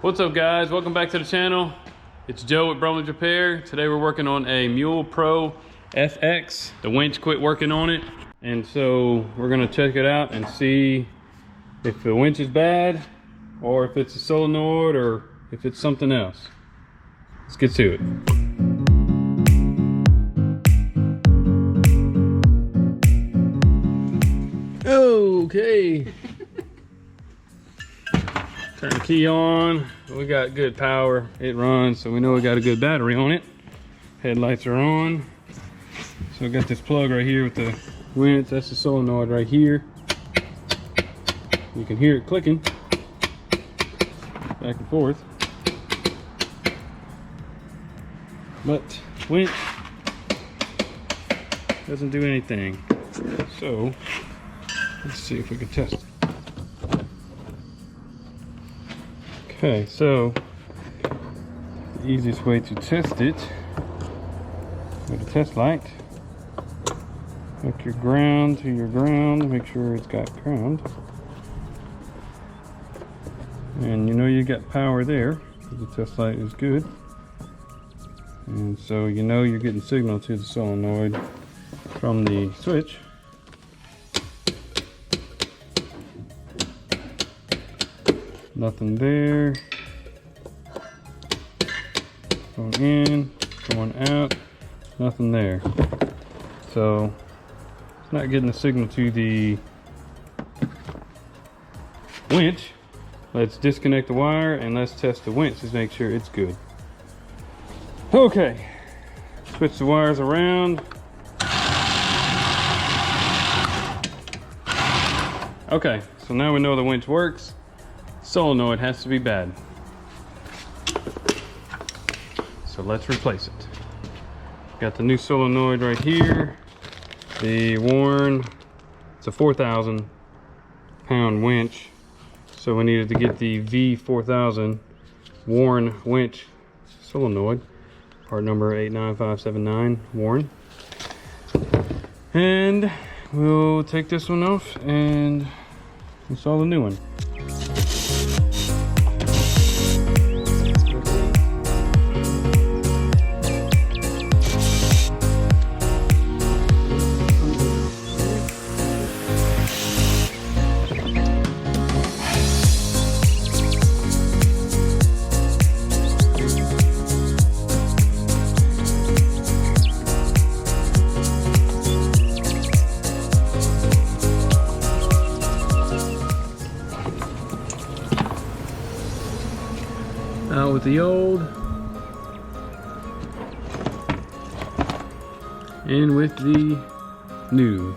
What's up guys, welcome back to the channel. It's Joe at Bromley Repair. Today we're working on a Mule Pro FX. The winch quit working on it, and so we're gonna check it out and see if the winch is bad or if it's a solenoid or if it's something else. Let's get to it. Okay. Turn the key on. We got good power. It runs, so we know we got a good battery on it. Headlights are on. So we got this plug right here with the winch. That's the solenoid right here. You can hear it clicking back and forth. But winch doesn't do anything. So let's see if we can test it. Okay, so the easiest way to test it with a test light, hook your ground to your ground, make sure it's got ground, and you know you got power there because the test light is good, and so you know you're getting signal to the solenoid from the switch. Nothing there. Going in, going out, nothing there. So it's not getting the signal to the winch. Let's disconnect the wire and let's test the winch to make sure it's good. Okay, switch the wires around. Okay, so now we know the winch works. Solenoid has to be bad. So let's replace it. Got the new solenoid right here. The worn, it's a 4,000 pound winch. So we needed to get the V4000 worn winch solenoid. Part number 89579 worn. And we'll take this one off and install the new one. Out with the old, in with the new.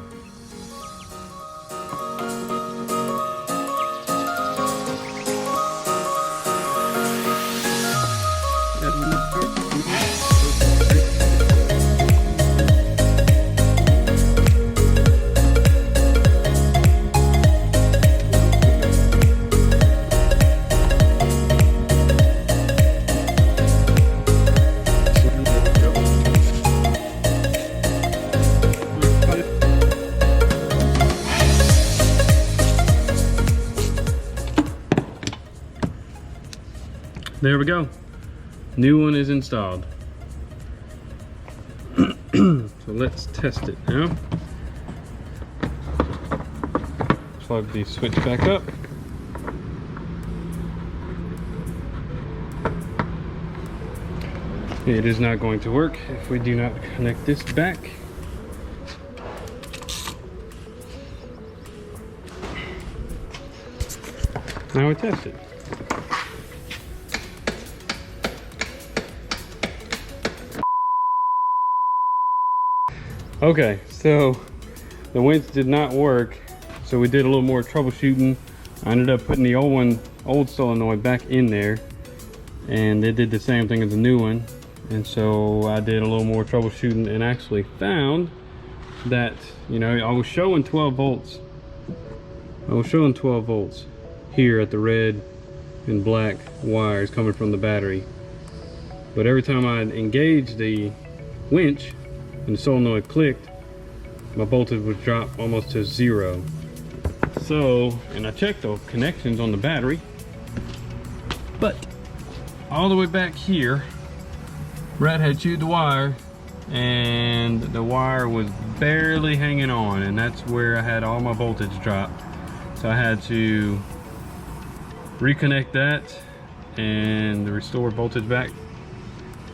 There we go. New one is installed. So let's test it now. Plug the switch back up. It is not going to work if we do not connect this back. Now we test it. Okay, so the winch did not work, so we did a little more troubleshooting. I ended up putting the old solenoid back in there, and it did the same thing as the new one. And so I did a little more troubleshooting and actually found that, you know, I was showing 12 volts. I was showing 12 volts here at the red and black wires coming from the battery. But every time I engaged the winch and the solenoid clicked, my voltage would drop almost to 0. So, and I checked the connections on the battery, but all the way back here. Brad had chewed the wire and the wire was barely hanging on, and that's where I had all my voltage drop. So I had to reconnect that and restore voltage back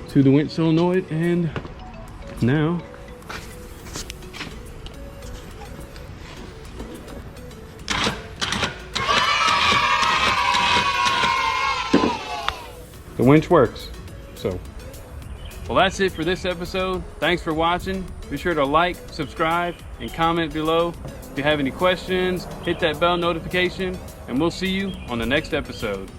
to the winch solenoid, and now the winch works. So, well, that's it for this episode. Thanks for watching. Be sure to like, subscribe, and comment below. If you have any questions, hit that bell notification, and we'll see you on the next episode.